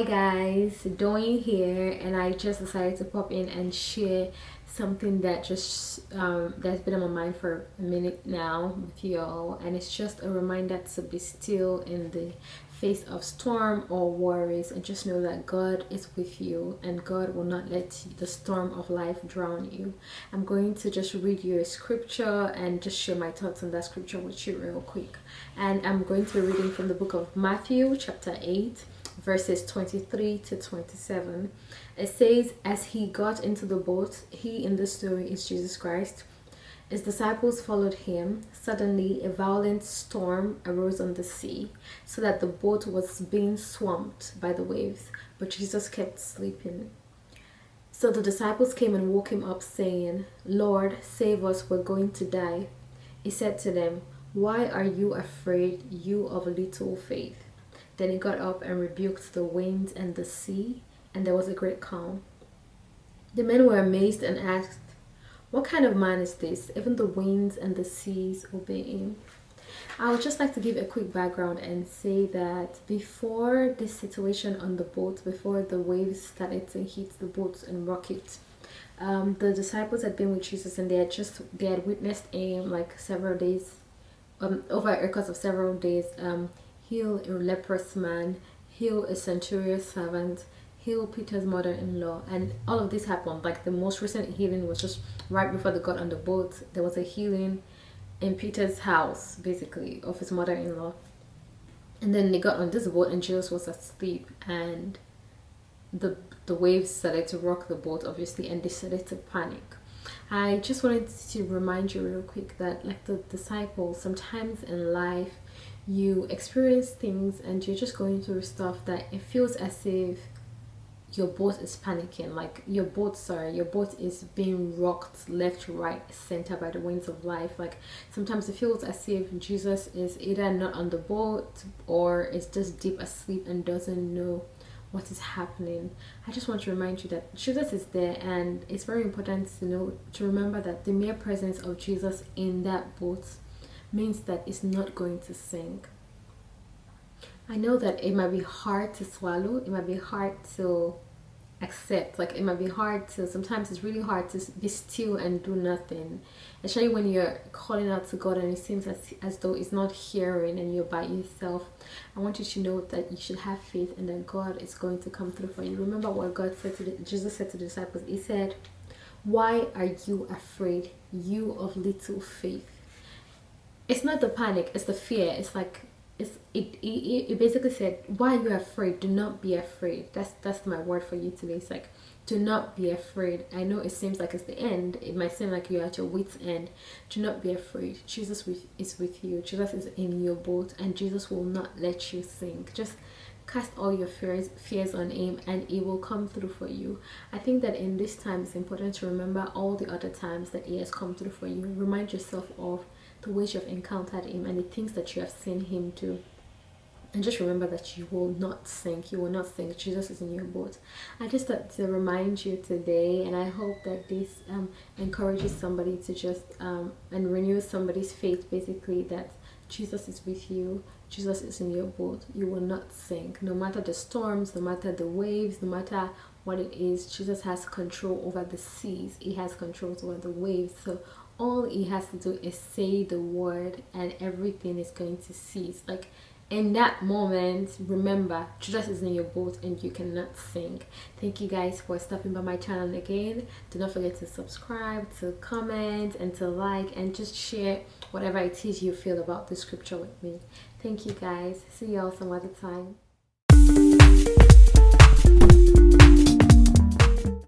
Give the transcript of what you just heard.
guys, Doing here, and I just decided to pop in and share something that that's been on my mind for a minute now with you all, and it's just a reminder to be still in the face of storm or worries, and just know that God is with you and God will not let the storm of life drown you. I'm going to just read you a scripture and just share my thoughts on that scripture with you real quick. And I'm going to be reading from the book of Matthew chapter 8 verses 23 to 27. It says, as he got into the boat, he in the story is Jesus Christ, his disciples followed him. Suddenly a violent storm arose on the sea, so that the boat was being swamped by the waves, but Jesus kept sleeping. So the disciples came and woke him up, saying, Lord, save us, we're going to die. He said to them, why are you afraid, you of little faith? Then he got up and rebuked the winds and the sea, and there was a great calm. The men were amazed and asked, what kind of man is this? Even the winds and the seas obey him. I would just like to give a quick background and say that before this situation on the boat, before the waves started to hit the boat and rock it, the disciples had been with Jesus, and they had witnessed him like several days, over a course of several days, heal a leprous man, heal a centurion's servant, heal Peter's mother-in-law, and all of this happened. Like the most recent healing was just right before they got on the boat. There was a healing in Peter's house, basically, of his mother-in-law. And then they got on this boat and Jesus was asleep, and the waves started to rock the boat, obviously, and they started to panic. I just wanted to remind you real quick that, like the disciples, sometimes in life you experience things and you're just going through stuff that it feels as if your boat is panicking, like your boat is being rocked left, right, center by the winds of life. Like sometimes it feels as if Jesus is either not on the boat or is just deep asleep and doesn't know what is happening. I just want to remind you that Jesus is there, and it's very important to remember that the mere presence of Jesus in that boat means that it's not going to sink. I know that it might be hard to swallow, it might be hard to accept, like it might be hard to, sometimes it's really hard to be still and do nothing, especially when you're calling out to God and it seems as though it's not hearing and you're by yourself. I want you to know that you should have faith and that God is going to come through for you. Remember what Jesus said to the disciples. He said, why are you afraid, you of little faith? It's not the panic, it's the fear. It's like it basically said, why are you afraid? Do not be afraid. That's my word for you today. It's like, do not be afraid. I know it seems like it's the end, it might seem like you're at your wit's end. Do not be afraid. Jesus is with you. Jesus is in your boat, and Jesus will not let you sink. Just cast all your fears on him and he will come through for you. I think that in this time it's important to remember all the other times that he has come through for you. Remind yourself of the ways you have encountered him and the things that you have seen him do, and just remember that you will not sink. You will not sink. Jesus is in your boat. I just thought to remind you today, and I hope that this encourages somebody to just and renew somebody's faith, basically, that Jesus is with you. Jesus is in your boat. You will not sink. No matter the storms, no matter the waves, no matter what it is, Jesus has control over the seas. He has control over the waves. So all he has to do is say the word and everything is going to cease. Like in that moment, remember, Jesus is in your boat and you cannot sink. Thank you guys for stopping by my channel again. Do not forget to subscribe, to comment, and to like, and just share whatever it is you feel about the scripture with me. Thank you guys. See you all some other time.